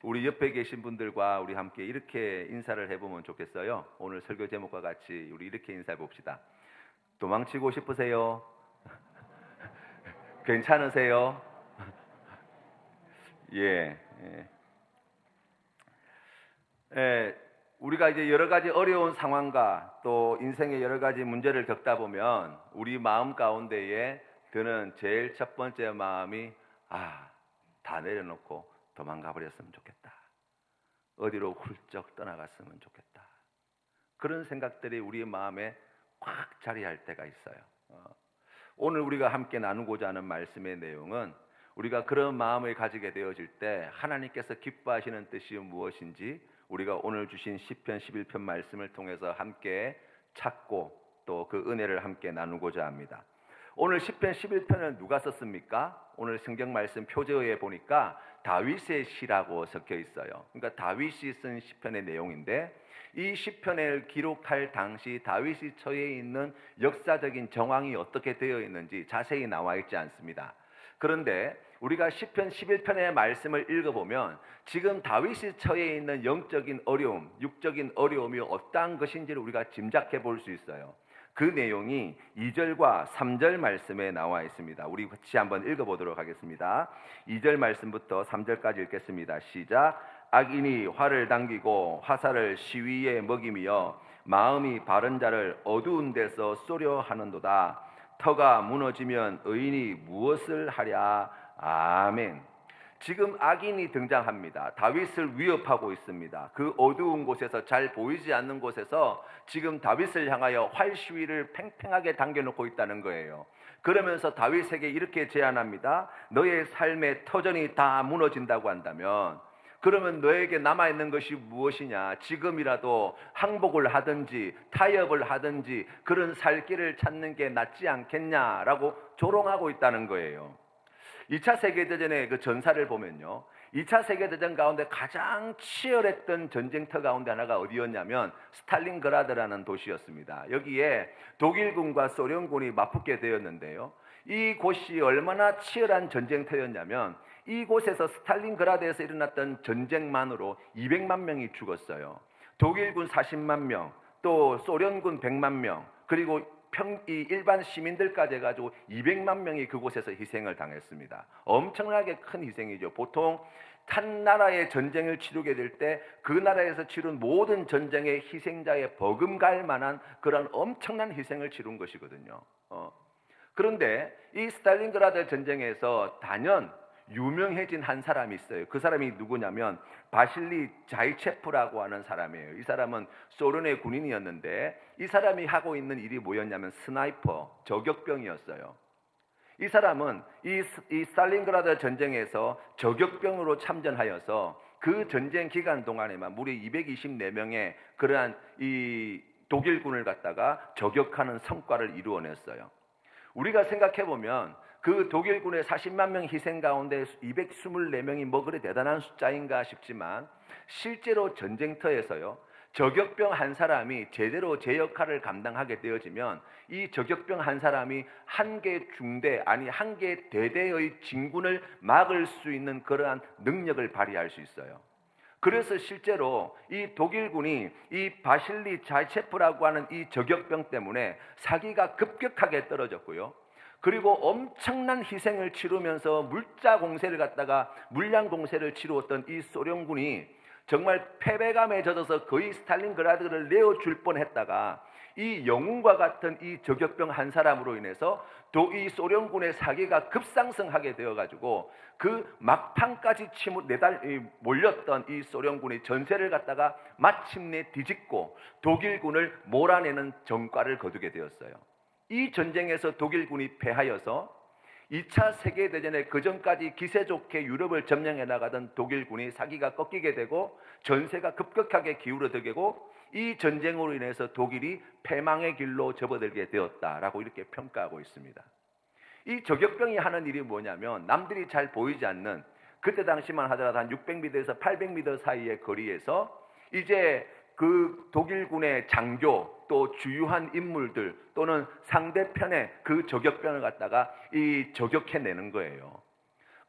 우리 옆에 계신 분들과 우리 함께 이렇게 인사를 해보면 좋겠어요. 오늘 설교 제목과 같이 우리 이렇게 인사해 봅시다. 도망치고 싶으세요? 괜찮으세요? 예, 예. 우리가 이제 여러 가지 어려운 상황과 또 인생의 여러 가지 문제를 겪다 보면 우리 마음 가운데에 드는 제일 첫 번째 마음이 다 내려놓고 도망가 버렸으면 좋겠다. 어디로 훌쩍 떠나갔으면 좋겠다. 그런 생각들이 우리의 마음에 꽉 자리할 때가 있어요. 오늘 우리가 함께 나누고자 하는 말씀의 내용은 우리가 그런 마음을 가지게 되어질 때 하나님께서 기뻐하시는 뜻이 무엇인지 우리가 오늘 주신 시편 11편 말씀을 통해서 함께 찾고 또 그 은혜를 함께 나누고자 합니다. 오늘 시편 11편을 누가 썼습니까? 오늘 성경 말씀 표제어에 보니까 다윗의 시라고 적혀 있어요. 그러니까 다윗이 쓴 시편의 내용인데 이 시편을 기록할 당시 다윗이 처해 있는 역사적인 정황이 어떻게 되어 있는지 자세히 나와 있지 않습니다. 그런데 우리가 시편 11편의 말씀을 읽어보면 지금 다윗이 처해 있는 영적인 어려움, 육적인 어려움이 어떠한 것인지를 우리가 짐작해 볼 수 있어요. 그 내용이 2절과 3절 말씀에 나와 있습니다. 우리 같이 한번 읽어보도록 하겠습니다. 2절 말씀부터 3절까지 읽겠습니다. 시작. 악인이 활을 당기고 화살을 시위에 먹이며 마음이 바른 자를 어두운 데서 쏘려 하는도다. 터가 무너지면 의인이 무엇을 하랴. 아멘. 지금 악인이 등장합니다. 다윗을 위협하고 있습니다. 그 어두운 곳에서, 잘 보이지 않는 곳에서 지금 다윗을 향하여 활 시위를 팽팽하게 당겨놓고 있다는 거예요. 그러면서 다윗에게 이렇게 제안합니다. 너의 삶의 터전이 다 무너진다고 한다면 그러면 너에게 남아있는 것이 무엇이냐? 지금이라도 항복을 하든지 타협을 하든지 그런 살 길을 찾는 게 낫지 않겠냐라고 조롱하고 있다는 거예요. 2차 세계대전의 그 전사를 보면요, 2차 세계대전 가운데 가장 치열했던 전쟁터 가운데 하나가 어디였냐면 스탈린그라드라는 도시였습니다. 여기에 독일군과 소련군이 맞붙게 되었는데요, 이 곳이 얼마나 치열한 전쟁터였냐면 이곳에서 스탈린그라드에서 일어났던 전쟁만으로 200만 명이 죽었어요. 독일군 40만 명, 또 소련군 100만 명, 그리고 이 일반 시민들까지 해가지고 200만 명이 그곳에서 희생을 당했습니다. 엄청나게 큰 희생이죠. 보통 한 나라의 전쟁을 치르게 될 때 그 나라에서 치른 모든 전쟁의 희생자에 버금갈 만한 그런 엄청난 희생을 치른 것이거든요. 그런데 이 스탈린그라드 전쟁에서 단연 유명해진 한 사람이 있어요. 그 사람이 누구냐면 바실리 자이체프라고 하는 사람이에요. 이 사람은 소련의 군인이었는데 이 사람이 하고 있는 일이 뭐였냐면 스나이퍼, 저격병이었어요. 이 사람은 이 스탈린그라드 전쟁에서 저격병으로 참전하여서 그 전쟁 기간 동안에만 무려 224명의 그러한 이 독일군을 갖다가 저격하는 성과를 이루어냈어요. 우리가 생각해보면 그 독일군의 40만 명 희생 가운데 224명이 뭐 그리 대단한 숫자인가 싶지만 실제로 전쟁터에서요, 저격병 한 사람이 제대로 제 역할을 감당하게 되어지면 이 저격병 한 사람이 한 개 중대, 아니 한 개 대대의 진군을 막을 수 있는 그러한 능력을 발휘할 수 있어요. 그래서 실제로 이 독일군이 이 바실리 자이체프라고 하는 이 저격병 때문에 사기가 급격하게 떨어졌고요, 그리고 엄청난 희생을 치르면서 물자 공세를 갖다가 물량 공세를 치루었던 이 소련군이 정말 패배감에 젖어서 거의 스탈린그라드를 내어줄 뻔했다가 이 영웅과 같은 이 저격병 한 사람으로 인해서 또 이 소련군의 사기가 급상승하게 되어가지고 그 막판까지 몰렸던 이 소련군이 전세를 갖다가 마침내 뒤집고 독일군을 몰아내는 전과를 거두게 되었어요. 이 전쟁에서 독일군이 패하여서 2차 세계대전에 그전까지 기세 좋게 유럽을 점령해 나가던 독일군이 사기가 꺾이게 되고 전세가 급격하게 기울어들고 이 전쟁으로 인해서 독일이 패망의 길로 접어들게 되었다라고 이렇게 평가하고 있습니다. 이 저격병이 하는 일이 뭐냐면 남들이 잘 보이지 않는, 그때 당시만 하더라도 한 600m에서 800m 사이의 거리에서 이제 그 독일군의 장교 또 주요한 인물들 또는 상대편의 그 저격병을 갖다가 이 저격해내는 거예요.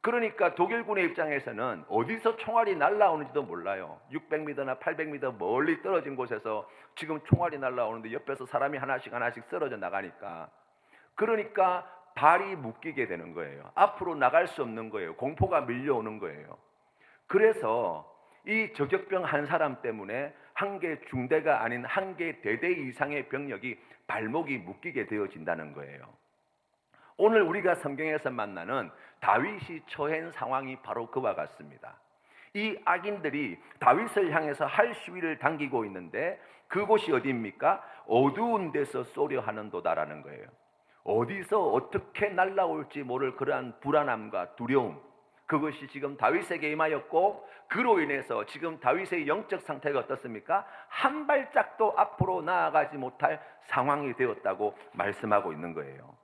그러니까 독일군의 입장에서는 어디서 총알이 날라오는지도 몰라요. 600m나 800m 멀리 떨어진 곳에서 지금 총알이 날라오는데 옆에서 사람이 하나씩 하나씩 쓰러져 나가니까, 그러니까 발이 묶이게 되는 거예요. 앞으로 나갈 수 없는 거예요. 공포가 밀려오는 거예요. 그래서 이 저격병 한 사람 때문에 한 개 중대가 아닌 한 개 대대 이상의 병력이 발목이 묶이게 되어진다는 거예요. 오늘 우리가 성경에서 만나는 다윗이 처한 상황이 바로 그와 같습니다. 이 악인들이 다윗을 향해서 할 시위를 당기고 있는데 그곳이 어디입니까? 어두운 데서 쏘려 하는도다라는 거예요. 어디서 어떻게 날아올지 모를 그러한 불안함과 두려움, 그것이 지금 다윗에게 임하였고, 그로 인해서 지금 다윗의 영적 상태가 어떻습니까? 한 발짝도 앞으로 나아가지 못할 상황이 되었다고 말씀하고 있는 거예요.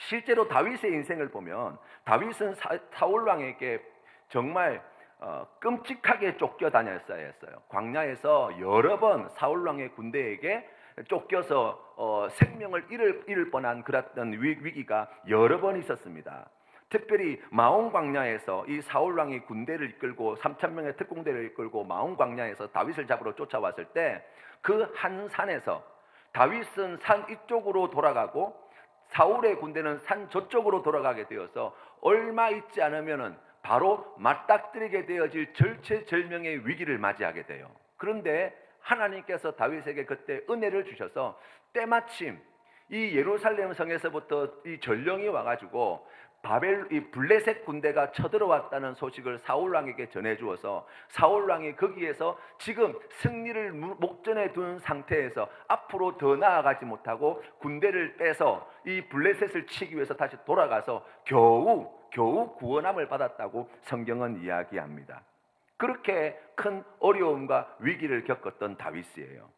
실제로 다윗의 인생을 보면 다윗은 사울 왕에게 정말 끔찍하게 쫓겨다녔어야 했어요. 광야에서 여러 번 사울 왕의 군대에게 쫓겨서 생명을 잃을 뻔한 그랬던 위기가 여러 번 있었습니다. 특별히 마온 광야에서 이 사울 왕이 군대를 이끌고 3,000명의 특공대를 이끌고 마온 광야에서 다윗을 잡으러 쫓아왔을 때 그 한 산에서 다윗은 산 이쪽으로 돌아가고 사울의 군대는 산 저쪽으로 돌아가게 되어서 얼마 있지 않으면은 바로 맞닥뜨리게 되어질 절체절명의 위기를 맞이하게 돼요. 그런데 하나님께서 다윗에게 그때 은혜를 주셔서 때마침 이 예루살렘 성에서부터 이 전령이 와가지고 이 블레셋 군대가 쳐들어왔다는 소식을 사울 왕에게 전해주어서 사울 왕이 거기에서 지금 승리를 목전에 둔 상태에서 앞으로 더 나아가지 못하고 군대를 빼서 이 블레셋을 치기 위해서 다시 돌아가서 겨우 구원함을 받았다고 성경은 이야기합니다. 그렇게 큰 어려움과 위기를 겪었던 다윗이에요.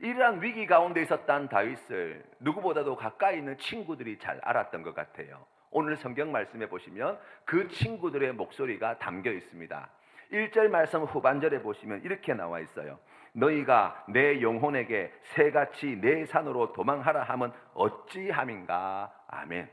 이러한 위기 가운데 있었던 다윗을 누구보다도 가까이 있는 친구들이 잘 알았던 것 같아요. 오늘 성경 말씀에 보시면 그 친구들의 목소리가 담겨 있습니다. 1절 말씀 후반절에 보시면 이렇게 나와 있어요. 너희가 내 영혼에게 새같이 내 산으로 도망하라 함은 어찌함인가. 아멘.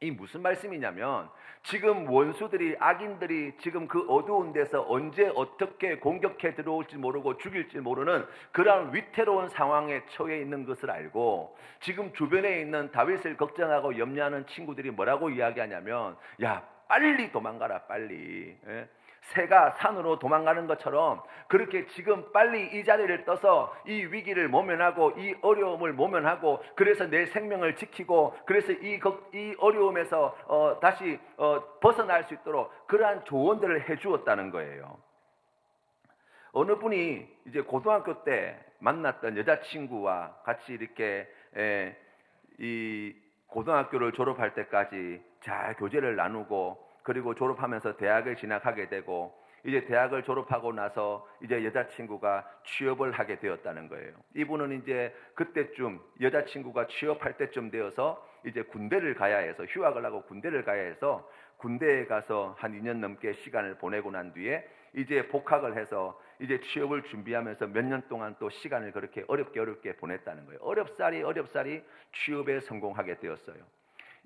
이 무슨 말씀이냐면 지금 원수들이, 악인들이 지금 그 어두운 데서 언제 어떻게 공격해 들어올지 모르고 죽일지 모르는 그러한 위태로운 상황에 처해 있는 것을 알고 지금 주변에 있는 다윗을 걱정하고 염려하는 친구들이 뭐라고 이야기하냐면, 야, 빨리 도망가라, 빨리. 새가 산으로 도망가는 것처럼 그렇게 지금 빨리 이 자리를 떠서 이 위기를 모면하고 이 어려움을 모면하고 그래서 내 생명을 지키고 그래서 이 어려움에서 다시 벗어날 수 있도록 그러한 조언들을 해주었다는 거예요. 어느 분이 이제 고등학교 때 만났던 여자친구와 같이 이렇게 이 고등학교를 졸업할 때까지 잘 교제를 나누고 그리고 졸업하면서 대학을 진학하게 되고 이제 대학을 졸업하고 나서 이제 여자친구가 취업을 하게 되었다는 거예요. 이분은 이제 그때쯤 여자친구가 취업할 때쯤 되어서 이제 군대를 가야 해서 휴학을 하고 군대를 가야 해서 군대에 가서 한 2년 넘게 시간을 보내고 난 뒤에 이제 복학을 해서 이제 취업을 준비하면서 몇 년 동안 또 시간을 그렇게 어렵게 보냈다는 거예요. 어렵사리 취업에 성공하게 되었어요.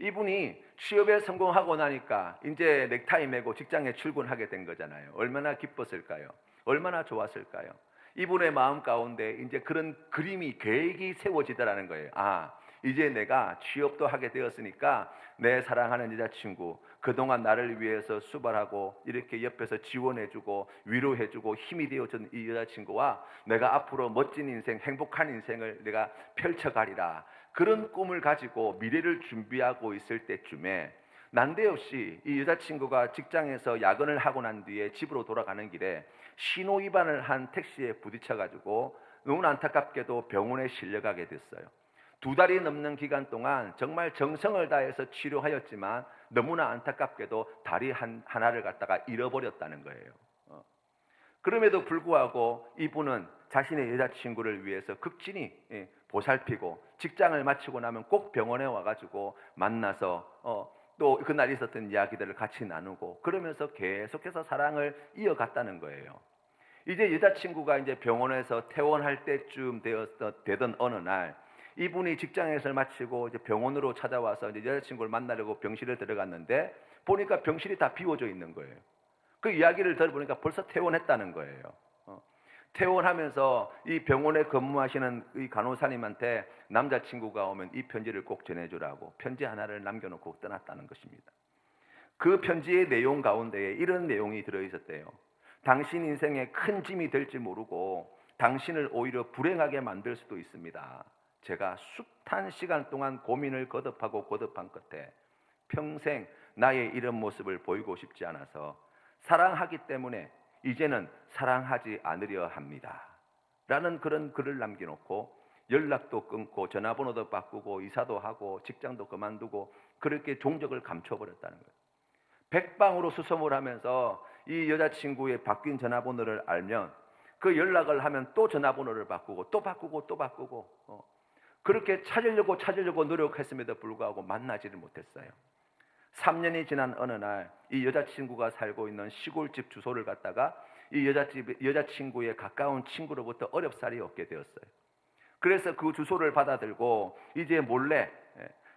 이분이 취업에 성공하고 나니까 이제 넥타이 매고 직장에 출근하게 된 거잖아요. 얼마나 기뻤을까요? 얼마나 좋았을까요? 이분의 마음 가운데 이제 그런 계획이 세워지더라는 거예요. 아, 이제 내가 취업도 하게 되었으니까 내 사랑하는 여자친구, 그동안 나를 위해서 수발하고 이렇게 옆에서 지원해주고 위로해주고 힘이 되어준 이 여자친구와 내가 앞으로 멋진 인생, 행복한 인생을 내가 펼쳐가리라. 그런 꿈을 가지고 미래를 준비하고 있을 때쯤에 난데없이 이 여자친구가 직장에서 야근을 하고 난 뒤에 집으로 돌아가는 길에 신호 위반을 한 택시에 부딪혀가지고 너무 안타깝게도 병원에 실려가게 됐어요. 2달이 넘는 기간 동안 정말 정성을 다해서 치료하였지만 너무나 안타깝게도 다리 하나를 갖다가 잃어버렸다는 거예요. 그럼에도 불구하고 이분은 자신의 여자친구를 위해서 극진히 보살피고 직장을 마치고 나면 꼭 병원에 와가지고 만나서 또 그날 있었던 이야기들을 같이 나누고 그러면서 계속해서 사랑을 이어갔다는 거예요. 이제 여자친구가 이제 병원에서 퇴원할 때쯤 되던 어느 날 이분이 직장에서 마치고 이제 병원으로 찾아와서 이제 여자친구를 만나려고 병실에 들어갔는데 보니까 병실이 다 비워져 있는 거예요. 그 이야기를 들어보니까 벌써 퇴원했다는 거예요. 퇴원하면서 이 병원에 근무하시는 이 간호사님한테 남자친구가 오면 이 편지를 꼭 전해주라고 편지 하나를 남겨놓고 떠났다는 것입니다. 그 편지의 내용 가운데에 이런 내용이 들어있었대요. 당신 인생에 큰 짐이 될지 모르고 당신을 오히려 불행하게 만들 수도 있습니다. 제가 숱한 시간 동안 고민을 거듭하고 거듭한 끝에 평생 나의 이런 모습을 보이고 싶지 않아서 사랑하기 때문에 이제는 사랑하지 않으려 합니다. 라는 그런 글을 남겨놓고 연락도 끊고 전화번호도 바꾸고 이사도 하고 직장도 그만두고 그렇게 종적을 감춰버렸다는 거예요. 백방으로 수소문 하면서 이 여자친구의 바뀐 전화번호를 알면 그 연락을 하면 또 전화번호를 바꾸고 또 바꾸고 또 바꾸고 그렇게 찾으려고 노력했음에도 불구하고 만나지를 못했어요. 3년이 지난 어느 날 이 여자친구가 살고 있는 시골집 주소를 갖다가 이 여자친구의 가까운 친구로부터 어렵사리 얻게 되었어요. 그래서 그 주소를 받아들고 이제 몰래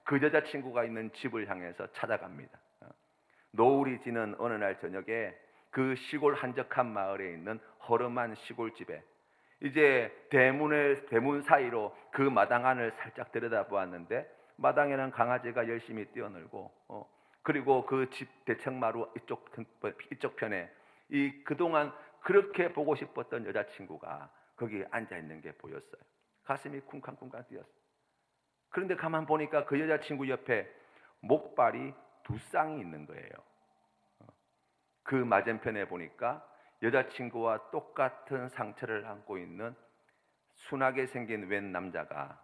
그 여자친구가 있는 집을 향해서 찾아갑니다. 노을이 지는 어느 날 저녁에 그 시골 한적한 마을에 있는 허름한 시골집에 이제 대문 사이로 그 마당 안을 살짝 들여다보았는데 마당에는 강아지가 열심히 뛰어놀고 그리고 그 집 대청마루 이쪽 편에 이 그동안 그렇게 보고 싶었던 여자친구가 거기에 앉아 있는 게 보였어요. 가슴이 쿵쾅쿵쾅 뛰었어요. 그런데 가만 보니까 그 여자친구 옆에 목발이 2쌍이 있는 거예요. 그 맞은편에 보니까 여자친구와 똑같은 상처를 안고 있는 순하게 생긴 웬 남자가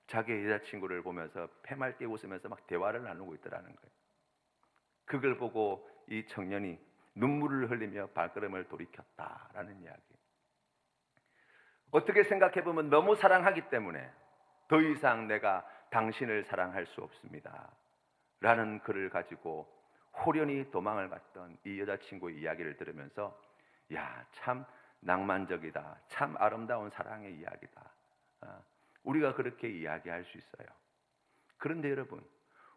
자기의 여자친구를 보면서 패맑게 웃으면서 막 대화를 나누고 있더라는 거예요. 그걸 보고 이 청년이 눈물을 흘리며 발걸음을 돌이켰다라는 이야기. 어떻게 생각해보면 너무 사랑하기 때문에 더 이상 내가 당신을 사랑할 수 없습니다 라는 글을 가지고 호련히 도망을 갔던 이 여자친구의 이야기를 들으면서 야, 참 낭만적이다, 참 아름다운 사랑의 이야기다. 우리가 그렇게 이야기할 수 있어요. 그런데 여러분,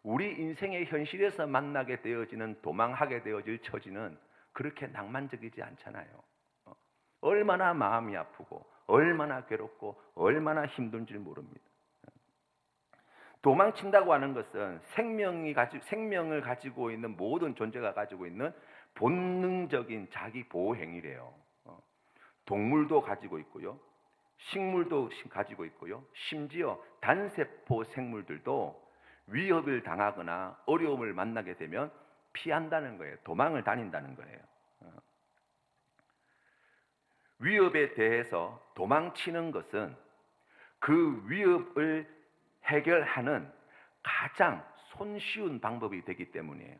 우리 인생의 현실에서 만나게 되어지는 도망하게 되어질 처지는 그렇게 낭만적이지 않잖아요. 얼마나 마음이 아프고 얼마나 괴롭고 얼마나 힘든 줄 모릅니다. 도망친다고 하는 것은 생명을 가지고 있는 모든 존재가 가지고 있는 본능적인 자기 보호 행위래요. 동물도 가지고 있고요, 식물도 가지고 있고요, 심지어 단세포 생물들도 위협을 당하거나 어려움을 만나게 되면 피한다는 거예요. 도망을 다닌다는 거예요. 위협에 대해서 도망치는 것은 그 위협을 해결하는 가장 손쉬운 방법이 되기 때문이에요.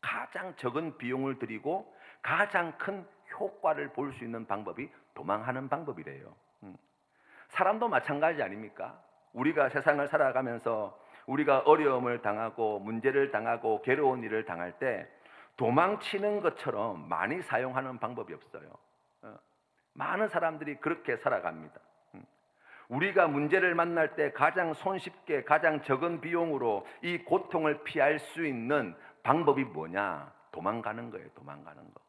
가장 적은 비용을 들이고 가장 큰 효과를 볼 수 있는 방법이 도망하는 방법이래요. 사람도 마찬가지 아닙니까? 우리가 세상을 살아가면서 우리가 어려움을 당하고 문제를 당하고 괴로운 일을 당할 때 도망치는 것처럼 많이 사용하는 방법이 없어요. 많은 사람들이 그렇게 살아갑니다. 우리가 문제를 만날 때 가장 손쉽게 가장 적은 비용으로 이 고통을 피할 수 있는 방법이 뭐냐? 도망가는 거예요. 도망가는 거.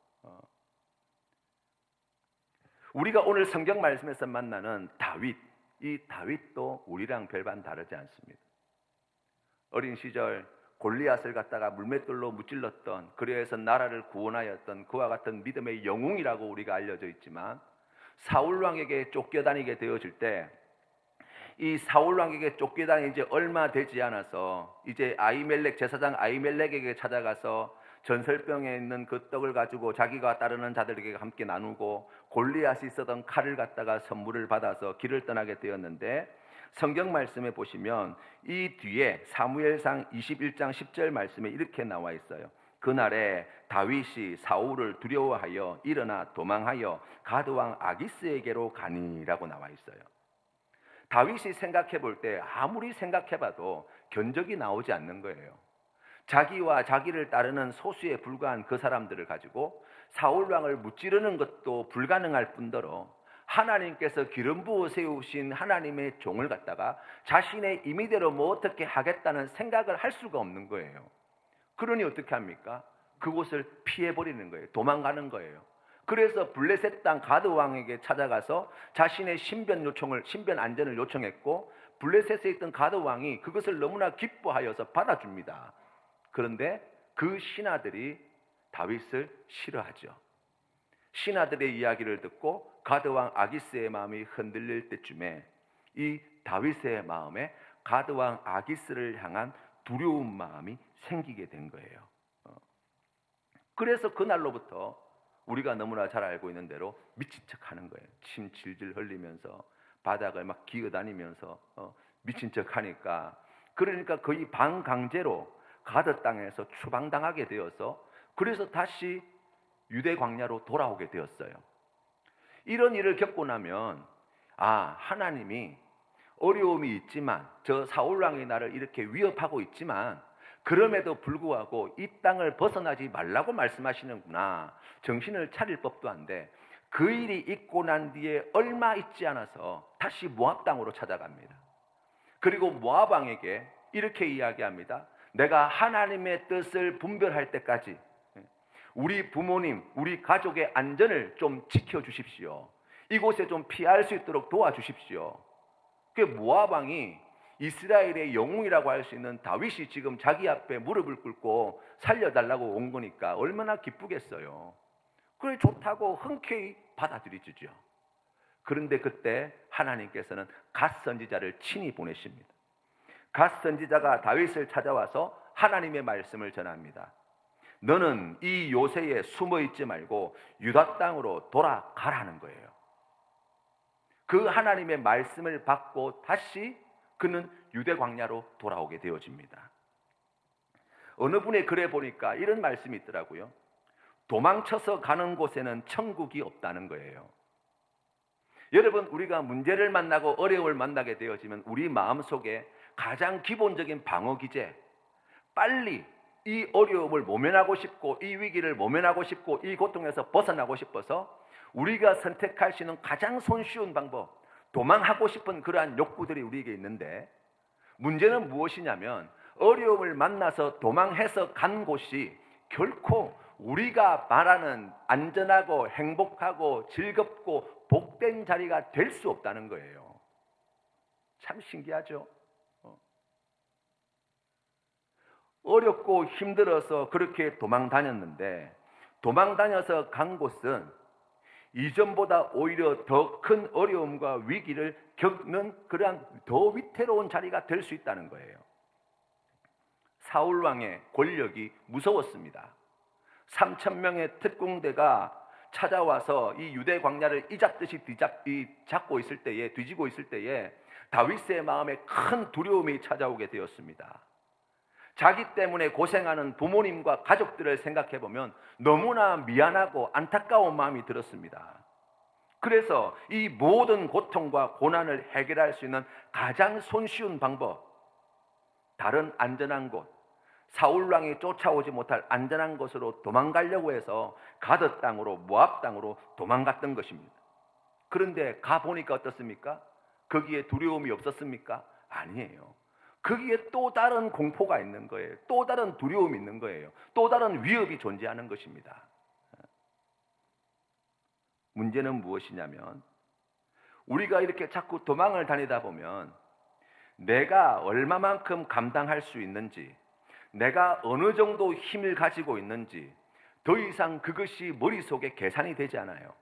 우리가 오늘 성경 말씀에서 만나는 다윗, 이 다윗도 우리랑 별반 다르지 않습니다. 어린 시절 골리앗을 갖다가 물맷돌로 무찔렀던, 그래서 나라를 구원하였던 그와 같은 믿음의 영웅이라고 우리가 알려져 있지만 사울 왕에게 쫓겨다니게 되어질 때 이 사울 왕에게 쫓겨다닌 지 얼마 되지 않아서 이제 제사장 아히멜렉에게 찾아가서 전설병에 있는 그 떡을 가지고 자기가 따르는 자들에게 함께 나누고 골리앗이 쓰던 칼을 갖다가 선물을 받아서 길을 떠나게 되었는데, 성경 말씀에 보시면 이 뒤에 사무엘상 21장 10절 말씀에 이렇게 나와 있어요. 그날에 다윗이 사울을 두려워하여 일어나 도망하여 가드왕 아기스에게로 가니라고 나와 있어요. 다윗이 생각해 볼 때 아무리 생각해 봐도 견적이 나오지 않는 거예요. 자기와 자기를 따르는 소수에 불과한 그 사람들을 가지고 사울왕을 무찌르는 것도 불가능할 뿐더러 하나님께서 기름 부어 세우신 하나님의 종을 갖다가 자신의 임의대로 뭐 어떻게 하겠다는 생각을 할 수가 없는 거예요. 그러니 어떻게 합니까? 그곳을 피해버리는 거예요. 도망가는 거예요. 그래서 블레셋 땅 가드 왕에게 찾아가서 자신의 신변 안전을 요청했고, 블레셋에 있던 가드 왕이 그것을 너무나 기뻐하여서 받아줍니다. 그런데 그 신하들이 다윗을 싫어하죠. 신하들의 이야기를 듣고 가드 왕 아기스의 마음이 흔들릴 때쯤에 이 다윗의 마음에 가드 왕 아기스를 향한 두려운 마음이 생기게 된 거예요. 그래서 그날로부터 우리가 너무나 잘 알고 있는 대로 미친 척 하는 거예요. 침 질질 흘리면서 바닥을 막 기어다니면서 미친 척 하니까, 그러니까 거의 반강제로 가드 땅에서 추방당하게 되어서, 그래서 다시 유대 광야로 돌아오게 되었어요. 이런 일을 겪고 나면 하나님이 어려움이 있지만, 저 사울왕이 나를 이렇게 위협하고 있지만 그럼에도 불구하고 이 땅을 벗어나지 말라고 말씀하시는구나. 정신을 차릴 법도 한데, 그 일이 있고 난 뒤에 얼마 있지 않아서 다시 모압 땅으로 찾아갑니다. 그리고 모압 왕에게 이렇게 이야기합니다. 내가 하나님의 뜻을 분별할 때까지 우리 부모님, 우리 가족의 안전을 좀 지켜주십시오. 이곳에 좀 피할 수 있도록 도와주십시오. 그 모압 왕이 이스라엘의 영웅이라고 할 수 있는 다윗이 지금 자기 앞에 무릎을 꿇고 살려달라고 온 거니까 얼마나 기쁘겠어요. 그래, 좋다고 흔쾌히 받아들이죠. 그런데 그때 하나님께서는 갓 선지자를 친히 보내십니다. 갓 선지자가 다윗을 찾아와서 하나님의 말씀을 전합니다. 너는 이 요새에 숨어 있지 말고 유다 땅으로 돌아가라는 거예요. 그 하나님의 말씀을 받고 다시 그는 유대 광야로 돌아오게 되어집니다. 어느 분의 글에 보니까 이런 말씀이 있더라고요. 도망쳐서 가는 곳에는 천국이 없다는 거예요. 여러분, 우리가 문제를 만나고 어려움을 만나게 되어지면 우리 마음속에 가장 기본적인 방어 기제, 빨리 이 어려움을 모면하고 싶고, 이 위기를 모면하고 싶고, 이 고통에서 벗어나고 싶어서 우리가 선택할 수 있는 가장 손쉬운 방법, 도망하고 싶은 그러한 욕구들이 우리에게 있는데, 문제는 무엇이냐면 어려움을 만나서 도망해서 간 곳이 결코 우리가 말하는 안전하고 행복하고 즐겁고 복된 자리가 될 수 없다는 거예요. 참 신기하죠? 어렵고 힘들어서 그렇게 도망 다녔는데, 도망 다녀서 간 곳은 이전보다 오히려 더 큰 어려움과 위기를 겪는 그러한 더 위태로운 자리가 될 수 있다는 거예요. 사울왕의 권력이 무서웠습니다. 3,000명의 특공대가 찾아와서 이 유대 광야를 이잡듯이 잡고 있을 때에, 뒤지고 있을 때에 다윗의 마음에 큰 두려움이 찾아오게 되었습니다. 자기 때문에 고생하는 부모님과 가족들을 생각해 보면 너무나 미안하고 안타까운 마음이 들었습니다. 그래서 이 모든 고통과 고난을 해결할 수 있는 가장 손쉬운 방법, 다른 안전한 곳, 사울왕이 쫓아오지 못할 안전한 곳으로 도망가려고 해서 가드 땅으로, 모압 땅으로 도망갔던 것입니다. 그런데 가보니까 어떻습니까? 거기에 두려움이 없었습니까? 아니에요. 거기에 또 다른 공포가 있는 거예요. 또 다른 두려움이 있는 거예요. 또 다른 위협이 존재하는 것입니다. 문제는 무엇이냐면, 우리가 이렇게 자꾸 도망을 다니다 보면 내가 얼마만큼 감당할 수 있는지, 내가 어느 정도 힘을 가지고 있는지 더 이상 그것이 머릿속에 계산이 되지 않아요.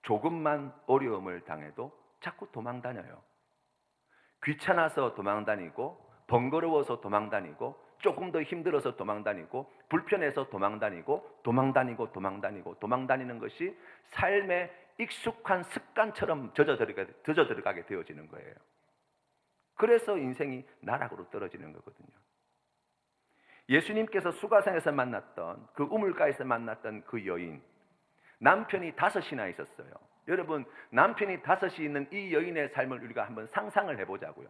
조금만 어려움을 당해도 자꾸 도망 다녀요. 귀찮아서 도망 다니고, 번거로워서 도망 다니고, 조금 더 힘들어서 도망 다니고, 불편해서 도망 다니고, 도망 다니는 것이 삶의 익숙한 습관처럼 젖어 들어가게 되어지는 거예요. 그래서 인생이 나락으로 떨어지는 거거든요. 예수님께서 수가성에서 만났던, 그 우물가에서 만났던 그 여인, 남편이 5이나 있었어요. 여러분, 남편이 5이 있는 이 여인의 삶을 우리가 한번 상상을 해보자고요.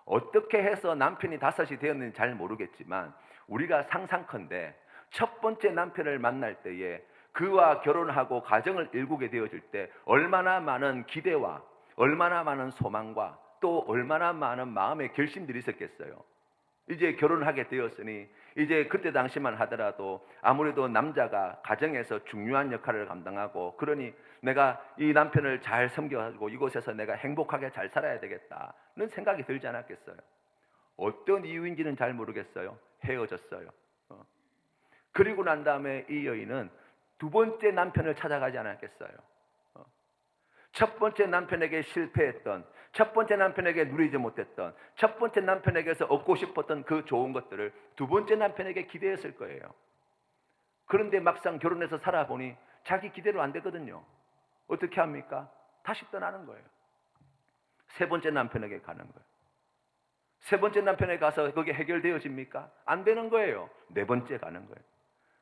어떻게 해서 남편이 5이 되었는지 잘 모르겠지만 우리가 상상컨대 첫 번째 남편을 만날 때에 그와 결혼하고 가정을 일구게 되어질 때 얼마나 많은 기대와 얼마나 많은 소망과 또 얼마나 많은 마음의 결심들이 있었겠어요. 이제 결혼하게 되었으니 이제 그때 당시만 하더라도 아무래도 남자가 가정에서 중요한 역할을 감당하고, 그러니 내가 이 남편을 잘 섬겨가지고 이곳에서 내가 행복하게 잘 살아야 되겠다는 생각이 들지 않았겠어요? 어떤 이유인지는 잘 모르겠어요. 헤어졌어요. 그리고 난 다음에 이 여인은 두 번째 남편을 찾아가지 않았겠어요? 첫 번째 남편에게 실패했던, 첫 번째 남편에게 누리지 못했던, 첫 번째 남편에게서 얻고 싶었던 그 좋은 것들을 두 번째 남편에게 기대했을 거예요. 그런데 막상 결혼해서 살아보니 자기 기대로 안 되거든요. 어떻게 합니까? 다시 떠나는 거예요. 세 번째 남편에게 가는 거예요. 세 번째 남편에 가서 그게 해결되어집니까? 안 되는 거예요. 네 번째 가는 거예요.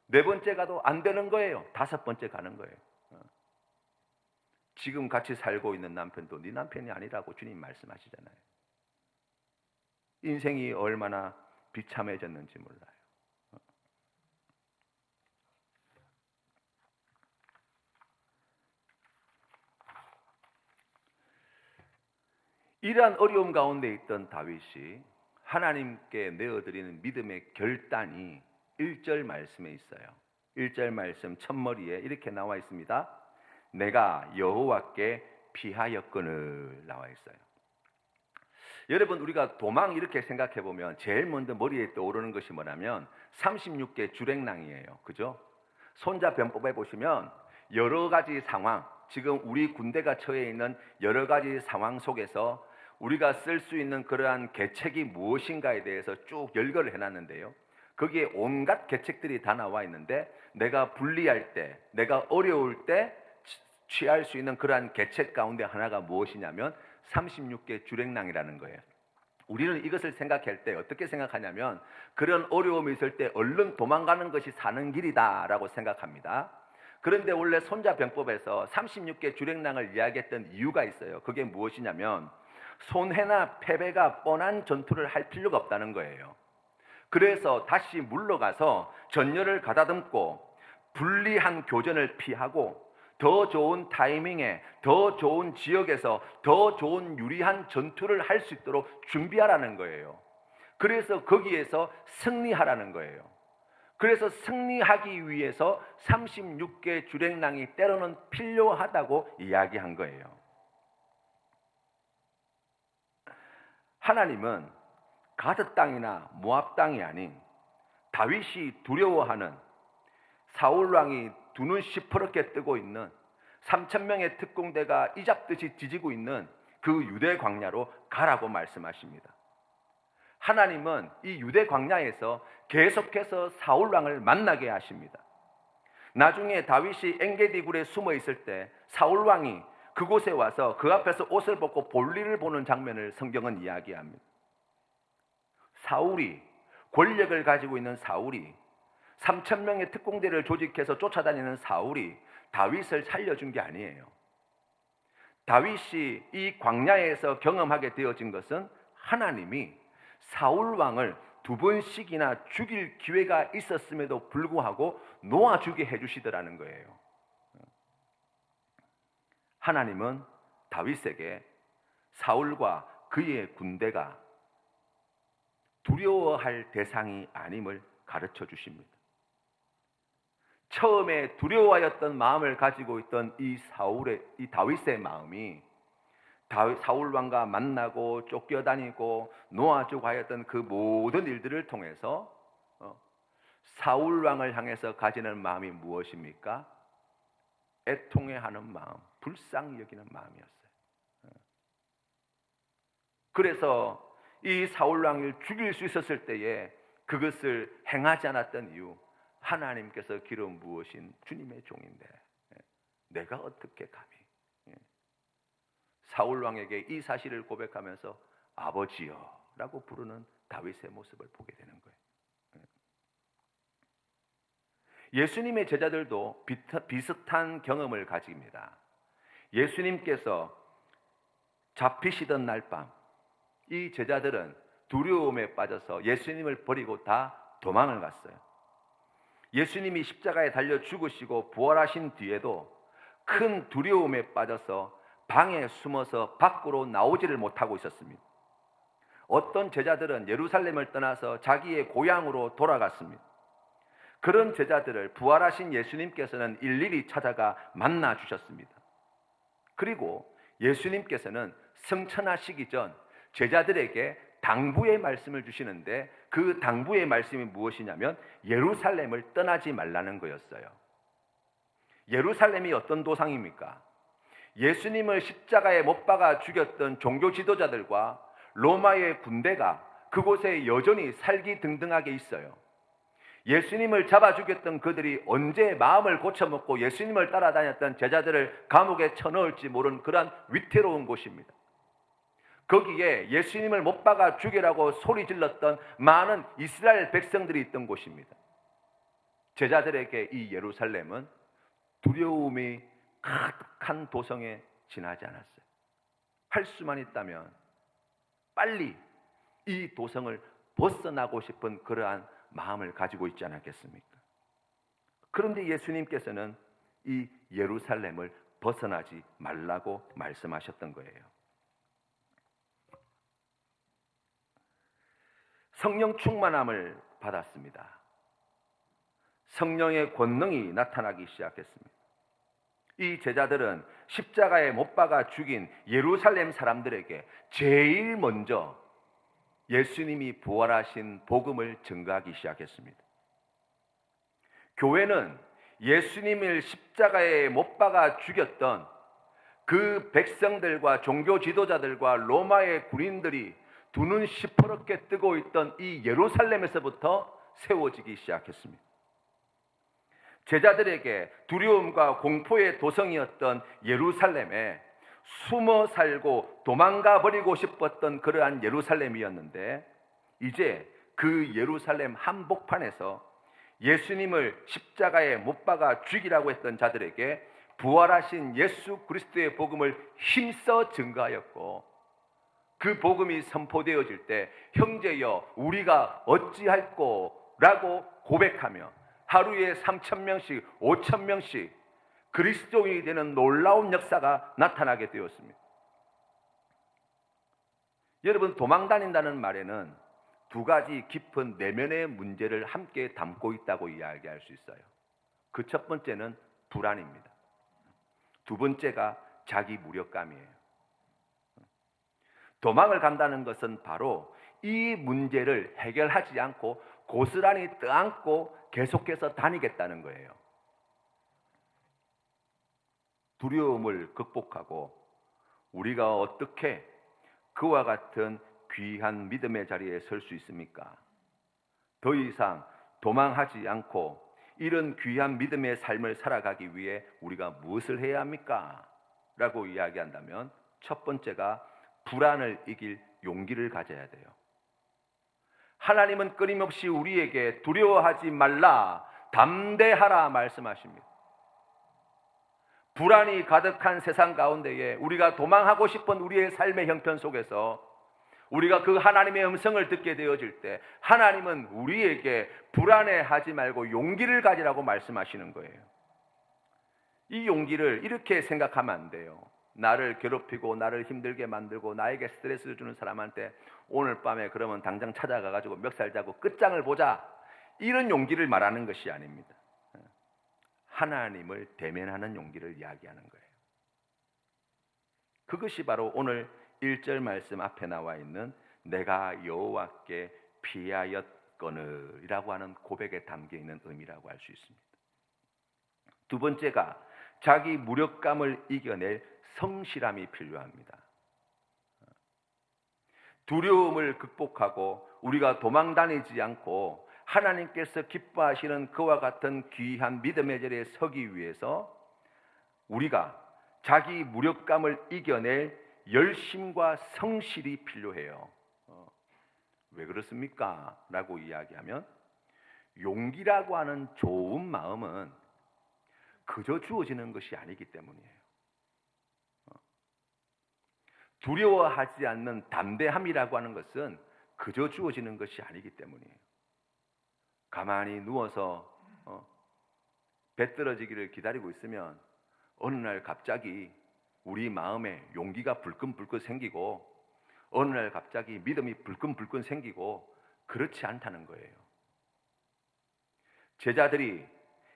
네 번째 가도 안 되는 거예요. 다섯 번째 가는 거예요. 지금 같이 살고 있는 남편도 네 남편이 아니라고 주님 말씀하시잖아요. 인생이 얼마나 비참해졌는지 몰라요. 이러한 어려움 가운데 있던 다윗이 하나님께 내어드리는 믿음의 결단이 1절 말씀에 있어요. 1절 말씀 첫머리에 이렇게 나와 있습니다. 내가 여호와께 피하였거늘 나와 있어요. 여러분, 우리가 도망 이렇게 생각해 보면 제일 먼저 머리에 떠오르는 것이 뭐냐면 36개 주랭랑이에요. 그죠? 손자병법에 보시면 여러 가지 상황, 지금 우리 군대가 처해 있는 여러 가지 상황 속에서 우리가 쓸 수 있는 그러한 계책이 무엇인가에 대해서 쭉 열거를 해놨는데요. 거기에 온갖 계책들이 다 나와 있는데, 내가 불리할 때, 내가 어려울 때 취할 수 있는 그러한 계책 가운데 하나가 무엇이냐면 36개 주랭랑이라는 거예요. 우리는 이것을 생각할 때 어떻게 생각하냐면, 그런 어려움이 있을 때 얼른 도망가는 것이 사는 길이다라고 생각합니다. 그런데 원래 손자병법에서 36개 주랭랑을 이야기했던 이유가 있어요. 그게 무엇이냐면 손해나 패배가 뻔한 전투를 할 필요가 없다는 거예요. 그래서 다시 물러가서 전열을 가다듬고 불리한 교전을 피하고 더 좋은 타이밍에 더 좋은 지역에서 더 좋은 유리한 전투를 할 수 있도록 준비하라는 거예요. 그래서 거기에서 승리하라는 거예요. 그래서 승리하기 위해서 36개 주랭랑이 때로는 필요하다고 이야기한 거예요. 하나님은 가드 땅이나 모압 땅이 아닌 다윗이 두려워하는, 사울 왕이 두 눈 시퍼렇게 뜨고 있는 3,000명의 특공대가 이잡듯이 지지고 있는 그 유대 광야로 가라고 말씀하십니다. 하나님은 이 유대 광야에서 계속해서 사울 왕을 만나게 하십니다. 나중에 다윗이 엔게디 굴에 숨어 있을 때 사울 왕이 그곳에 와서 그 앞에서 옷을 벗고 볼일을 보는 장면을 성경은 이야기합니다. 사울이, 권력을 가지고 있는 사울이, 3,000명의 특공대를 조직해서 쫓아다니는 사울이 다윗을 살려준 게 아니에요. 다윗이 이 광야에서 경험하게 되어진 것은 하나님이 사울 왕을 두 번씩이나 죽일 기회가 있었음에도 불구하고 놓아주게 해주시더라는 거예요. 하나님은 다윗에게 사울과 그의 군대가 두려워할 대상이 아님을 가르쳐 주십니다. 처음에 두려워하였던 마음을 가지고 있던 이 다윗의 마음이 사울 왕과 만나고 쫓겨다니고 놓아주고 하였던 그 모든 일들을 통해서 사울 왕을 향해서 가지는 마음이 무엇입니까? 애통해하는 마음, 불쌍히 여기는 마음이었어요. 그래서 이 사울 왕을 죽일 수 있었을 때에 그것을 행하지 않았던 이유, 하나님께서 기름 부으신 주님의 종인데 내가 어떻게 감히 사울 왕에게 이 사실을 고백하면서 아버지여 라고 부르는 다윗의 모습을 보게 되는 거예요. 예수님의 제자들도 비슷한 경험을 가집니다. 예수님께서 잡히시던 날 밤, 이 제자들은 두려움에 빠져서 예수님을 버리고 다 도망을 갔어요. 예수님이 십자가에 달려 죽으시고 부활하신 뒤에도 큰 두려움에 빠져서 방에 숨어서 밖으로 나오지를 못하고 있었습니다. 어떤 제자들은 예루살렘을 떠나서 자기의 고향으로 돌아갔습니다. 그런 제자들을 부활하신 예수님께서는 일일이 찾아가 만나 주셨습니다. 그리고 예수님께서는 승천하시기 전 제자들에게 당부의 말씀을 주시는데, 그 당부의 말씀이 무엇이냐면 예루살렘을 떠나지 말라는 거였어요. 예루살렘이 어떤 도상입니까? 예수님을 십자가에 못 박아 죽였던 종교 지도자들과 로마의 군대가 그곳에 여전히 살기등등하게 있어요. 예수님을 잡아 죽였던 그들이 언제 마음을 고쳐먹고 예수님을 따라다녔던 제자들을 감옥에 쳐넣을지 모르는 그러한 위태로운 곳입니다. 거기에 예수님을 못 박아 죽이라고 소리 질렀던 많은 이스라엘 백성들이 있던 곳입니다. 제자들에게 이 예루살렘은 두려움이 가득한 도성에 지나지 않았어요. 할 수만 있다면 빨리 이 도성을 벗어나고 싶은 그러한 마음을 가지고 있지 않았겠습니까? 그런데 예수님께서는 이 예루살렘을 벗어나지 말라고 말씀하셨던 거예요. 성령 충만함을 받았습니다. 성령의 권능이 나타나기 시작했습니다. 이 제자들은 십자가에 못 박아 죽인 예루살렘 사람들에게 제일 먼저 예수님이 부활하신 복음을 증거하기 시작했습니다. 교회는 예수님을 십자가에 못 박아 죽였던 그 백성들과 종교 지도자들과 로마의 군인들이 두 눈 시퍼렇게 뜨고 있던 이 예루살렘에서부터 세워지기 시작했습니다. 제자들에게 두려움과 공포의 도성이었던 예루살렘에 숨어 살고 도망가 버리고 싶었던 그러한 예루살렘이었는데, 이제 그 예루살렘 한복판에서 예수님을 십자가에 못 박아 죽이라고 했던 자들에게 부활하신 예수 그리스도의 복음을 힘써 증거하였고, 그 복음이 선포되어질 때 형제여 우리가 어찌할꼬 라고 고백하며 하루에 3,000명씩 5,000명씩 그리스도인이 되는 놀라운 역사가 나타나게 되었습니다. 여러분, 도망 다닌다는 말에는 두 가지 깊은 내면의 문제를 함께 담고 있다고 이야기할 수 있어요. 그 첫 번째는 불안입니다. 두 번째가 자기 무력감이에요. 도망을 간다는 것은 바로 이 문제를 해결하지 않고 고스란히 떠안고 계속해서 다니겠다는 거예요. 두려움을 극복하고 우리가 어떻게 그와 같은 귀한 믿음의 자리에 설 수 있습니까? 더 이상 도망하지 않고 이런 귀한 믿음의 삶을 살아가기 위해 우리가 무엇을 해야 합니까? 라고 이야기한다면 첫 번째가 불안을 이길 용기를 가져야 돼요. 하나님은 끊임없이 우리에게 두려워하지 말라, 담대하라 말씀하십니다. 불안이 가득한 세상 가운데에 우리가 도망하고 싶은 우리의 삶의 형편 속에서 우리가 그 하나님의 음성을 듣게 되어질 때 하나님은 우리에게 불안해하지 말고 용기를 가지라고 말씀하시는 거예요. 이 용기를 이렇게 생각하면 안 돼요. 나를 괴롭히고 나를 힘들게 만들고 나에게 스트레스를 주는 사람한테 오늘 밤에 그러면 당장 찾아가가지고 멱살 잡고 끝장을 보자, 이런 용기를 말하는 것이 아닙니다. 하나님을 대면하는 용기를 이야기하는 거예요. 그것이 바로 오늘 1절 말씀 앞에 나와 있는 내가 여호와께 피하였거늘이라고 하는 고백에 담겨 있는 의미라고 할 수 있습니다. 두 번째가 자기 무력감을 이겨낼 성실함이 필요합니다. 두려움을 극복하고 우리가 도망다니지 않고 하나님께서 기뻐하시는 그와 같은 귀한 믿음의 자리에 서기 위해서 우리가 자기 무력감을 이겨낼 열심과 성실이 필요해요. 왜 그렇습니까? 라고 이야기하면 용기라고 하는 좋은 마음은 그저 주어지는 것이 아니기 때문이에요. 두려워하지 않는 담대함이라고 하는 것은 그저 주어지는 것이 아니기 때문이에요. 가만히 누워서 배 떨어지기를 기다리고 있으면 어느 날 갑자기 우리 마음에 용기가 불끈불끈 생기고 어느 날 갑자기 믿음이 불끈불끈 생기고 그렇지 않다는 거예요. 제자들이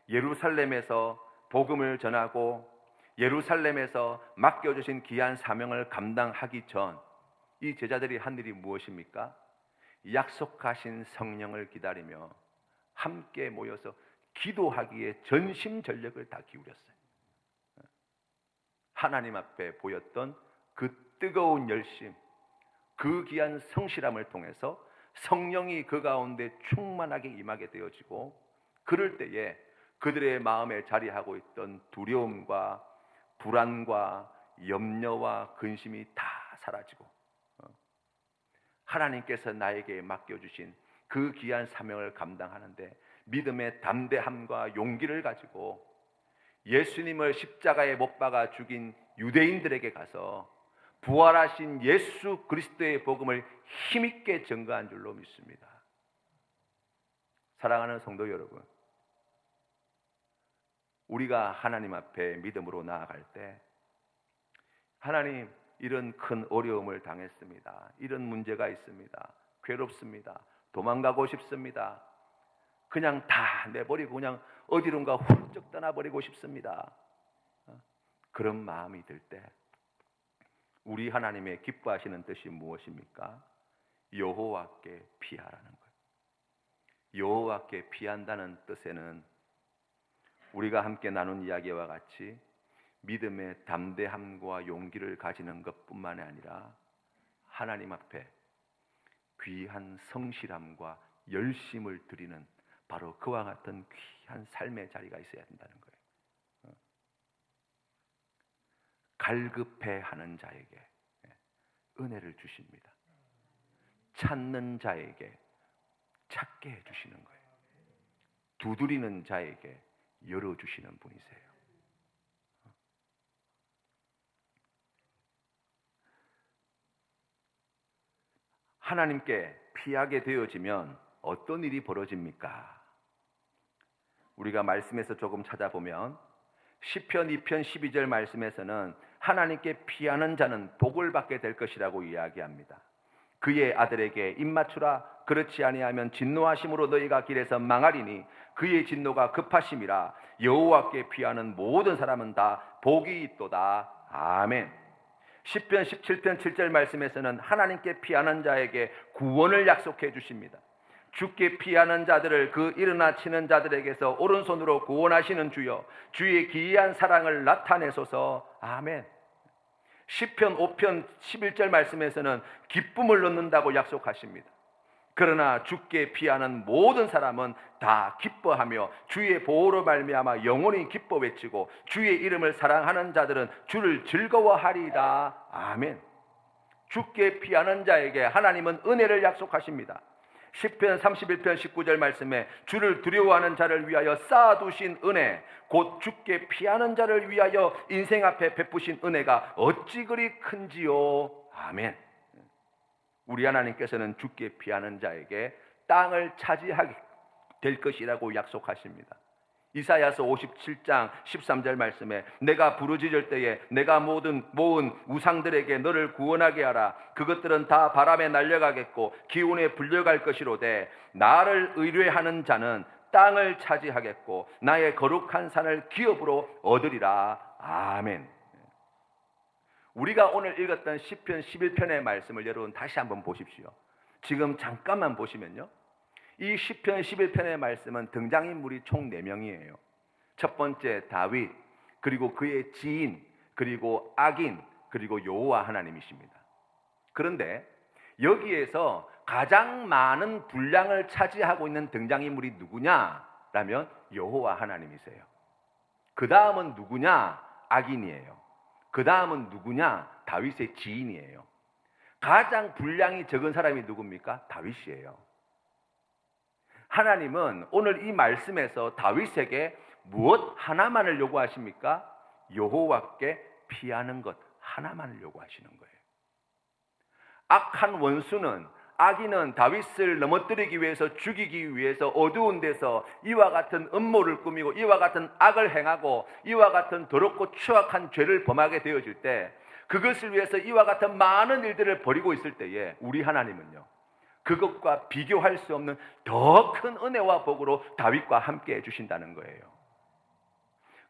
예루살렘에서 복음을 전하고 예루살렘에서 맡겨주신 귀한 사명을 감당하기 전 이 제자들이 한 일이 무엇입니까? 약속하신 성령을 기다리며 함께 모여서 기도하기에 전심전력을 다 기울였어요. 하나님 앞에 보였던 그 뜨거운 열심, 그 귀한 성실함을 통해서 성령이 그 가운데 충만하게 임하게 되어지고, 그럴 때에 그들의 마음에 자리하고 있던 두려움과 불안과 염려와 근심이 다 사라지고, 하나님께서 나에게 맡겨주신 그 귀한 사명을 감당하는데 믿음의 담대함과 용기를 가지고 예수님을 십자가에 못 박아 죽인 유대인들에게 가서 부활하신 예수 그리스도의 복음을 힘있게 전가한 줄로 믿습니다. 사랑하는 성도 여러분, 우리가 하나님 앞에 믿음으로 나아갈 때, 하나님, 이런 큰 어려움을 당했습니다. 이런 문제가 있습니다. 괴롭습니다. 도망가고 싶습니다. 그냥 다 내버리고 그냥 어디론가 훌쩍 떠나버리고 싶습니다. 그런 마음이 들 때 우리 하나님의 기뻐하시는 뜻이 무엇입니까? 여호와께 피하라는 거예요. 여호와께 피한다는 뜻에는 우리가 함께 나눈 이야기와 같이 믿음의 담대함과 용기를 가지는 것뿐만 아니라 하나님 앞에 귀한 성실함과 열심을 드리는 바로 그와 같은 귀한 삶의 자리가 있어야 된다는 거예요. 갈급해하는 자에게 은혜를 주십니다. 찾는 자에게 찾게 해주시는 거예요. 두드리는 자에게 열어주시는 분이세요. 하나님께 피하게 되어지면 어떤 일이 벌어집니까? 우리가 말씀에서 조금 찾아보면 시편 2편 12절 말씀에서는 하나님께 피하는 자는 복을 받게 될 것이라고 이야기합니다. 그의 아들에게 입맞추라. 그렇지 아니하면 진노하심으로 너희가 길에서 망하리니 그의 진노가 급하심이라. 여호와께 피하는 모든 사람은 다 복이 있도다. 아멘. 시편 17편 7절 말씀에서는 하나님께 피하는 자에게 구원을 약속해 주십니다. 주께 피하는 자들을 그 일어나 치는 자들에게서 오른손으로 구원하시는 주여, 주의 기이한 사랑을 나타내소서. 아멘. 시편 5편 11절 말씀에서는 기쁨을 얻는다고 약속하십니다. 그러나 주께 피하는 모든 사람은 다 기뻐하며 주의 보호로 말미암아 영원히 기뻐 외치고 주의 이름을 사랑하는 자들은 주를 즐거워하리이다. 아멘. 주께 피하는 자에게 하나님은 은혜를 약속하십니다. 시편 31편 19절 말씀에 주를 두려워하는 자를 위하여 쌓아두신 은혜, 곧 주께 피하는 자를 위하여 인생 앞에 베푸신 은혜가 어찌 그리 큰지요. 아멘. 우리 하나님께서는 주께 피하는 자에게 땅을 차지하게 될 것이라고 약속하십니다. 이사야서 57장 13절 말씀에 내가 부르짖을 때에 내가 모은 우상들에게 너를 구원하게 하라. 그것들은 다 바람에 날려가겠고 기운에 불려갈 것이로되 나를 의뢰하는 자는 땅을 차지하겠고 나의 거룩한 산을 기업으로 얻으리라. 아멘. 우리가 오늘 읽었던 시편 11편의 말씀을 여러분 다시 한번 보십시오. 지금 잠깐만 보시면요, 이 시편 11편의 말씀은 등장인물이 총 4명이에요. 첫 번째 다윗, 그리고 그의 지인, 그리고 악인, 그리고 여호와 하나님이십니다. 그런데 여기에서 가장 많은 분량을 차지하고 있는 등장인물이 누구냐라면 여호와 하나님이세요. 그 다음은 누구냐? 악인이에요. 그 다음은 누구냐? 다윗의 지인이에요. 가장 분량이 적은 사람이 누굽니까? 다윗이에요. 하나님은 오늘 이 말씀에서 다윗에게 무엇 하나만을 요구하십니까? 여호와께 피하는 것 하나만을 요구하시는 거예요. 악한 원수는, 악인은 다윗을 넘어뜨리기 위해서, 죽이기 위해서 어두운 데서 이와 같은 음모를 꾸미고 이와 같은 악을 행하고 이와 같은 더럽고 추악한 죄를 범하게 되어질 때 그것을 위해서 이와 같은 많은 일들을 벌이고 있을 때에 우리 하나님은요, 그것과 비교할 수 없는 더 큰 은혜와 복으로 다윗과 함께 해주신다는 거예요.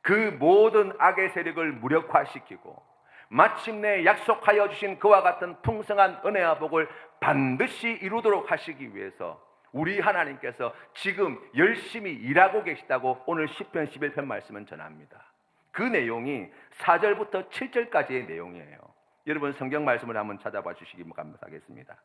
그 모든 악의 세력을 무력화시키고 마침내 약속하여 주신 그와 같은 풍성한 은혜와 복을 반드시 이루도록 하시기 위해서 우리 하나님께서 지금 열심히 일하고 계시다고 오늘 시편 11편 말씀은 전합니다. 그 내용이 4절부터 7절까지의 내용이에요. 여러분 성경 말씀을 한번 찾아봐 주시기 감사하겠습니다.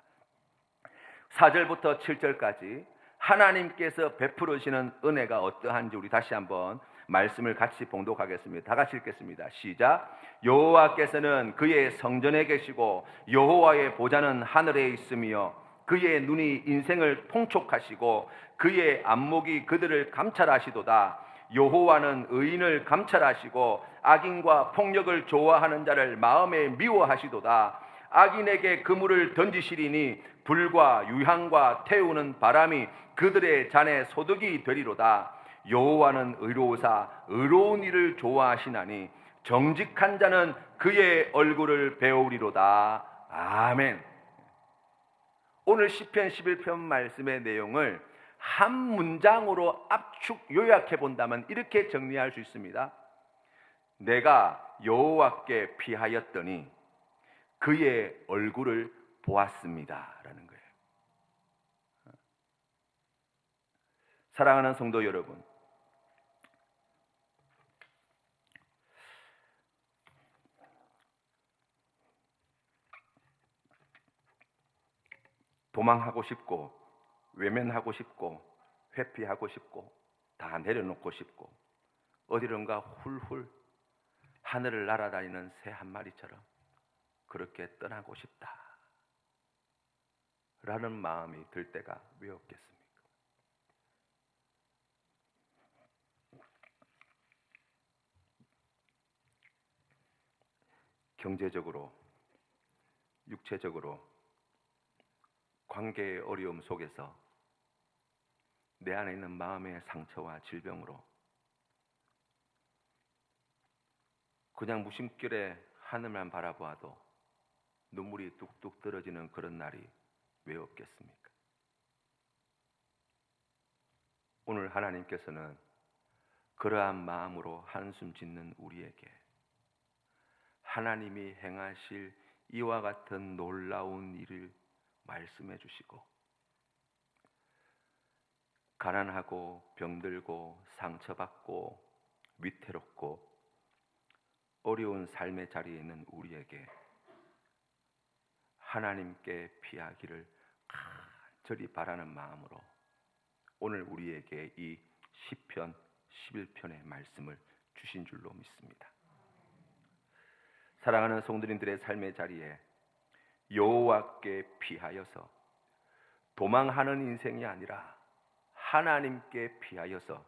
4절부터 7절까지 하나님께서 베풀으시는 은혜가 어떠한지 우리 다시 한번 말씀을 같이 봉독하겠습니다. 다 같이 읽겠습니다. 시작. 여호와께서는 그의 성전에 계시고 여호와의 보좌는 하늘에 있으며 그의 눈이 인생을 통촉하시고 그의 안목이 그들을 감찰하시도다. 여호와는 의인을 감찰하시고 악인과 폭력을 좋아하는 자를 마음에 미워하시도다. 악인에게 그물을 던지시리니 불과 유향과 태우는 바람이 그들의 잔에 소득이 되리로다. 여호와는 의로우사 의로운 일을 좋아하시나니 정직한 자는 그의 얼굴을 배우리로다. 아멘. 오늘 시편 11편 말씀의 내용을 한 문장으로 압축 요약해 본다면 이렇게 정리할 수 있습니다. 내가 여호와께 피하였더니 그의 얼굴을 보았습니다 라는 거예요. 사랑하는 성도 여러분, 도망하고 싶고 외면하고 싶고 회피하고 싶고 다 내려놓고 싶고 어디론가 훌훌 하늘을 날아다니는 새 한 마리처럼 그렇게 떠나고 싶다 라는 마음이 들 때가 왜 없겠습니까? 경제적으로, 육체적으로, 관계의 어려움 속에서 내 안에 있는 마음의 상처와 질병으로 그냥 무심결에 하늘만 바라보아도 눈물이 뚝뚝 떨어지는 그런 날이 왜 없겠습니까? 오늘 하나님께서는 그러한 마음으로 한숨 짓는 우리에게 하나님이 행하실 이와 같은 놀라운 일을 말씀해 주시고 가난하고 병들고 상처받고 위태롭고 어려운 삶의 자리에 있는 우리에게 하나님께 피하기를 간절히 바라는 마음으로 오늘 우리에게 이 시편 11편의 말씀을 주신 줄로 믿습니다. 사랑하는 성도님들의 삶의 자리에 여호와께 피하여서 도망하는 인생이 아니라 하나님께 피하여서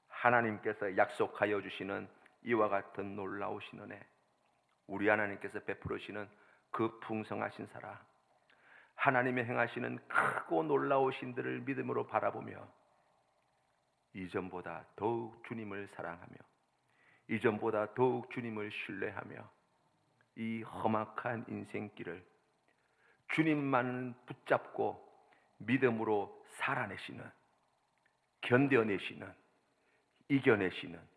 하나님께서 약속하여 주시는 이와 같은 놀라우신 은혜, 우리 하나님께서 베풀으시는 그 풍성하신 사랑, 하나님의 행하시는 크고 놀라우신 들을 믿음으로 바라보며 이전보다 더욱 주님을 사랑하며 이전보다 더욱 주님을 신뢰하며 이 험악한 인생길을 주님만 붙잡고 믿음으로 살아내시는, 견뎌내시는, 이겨내시는,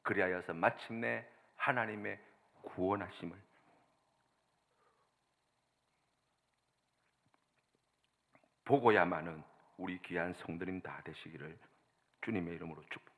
그리하여서 마침내 하나님의 구원하심을 보고야만은 우리 귀한 성도님 다 되시기를 주님의 이름으로 축복합니다.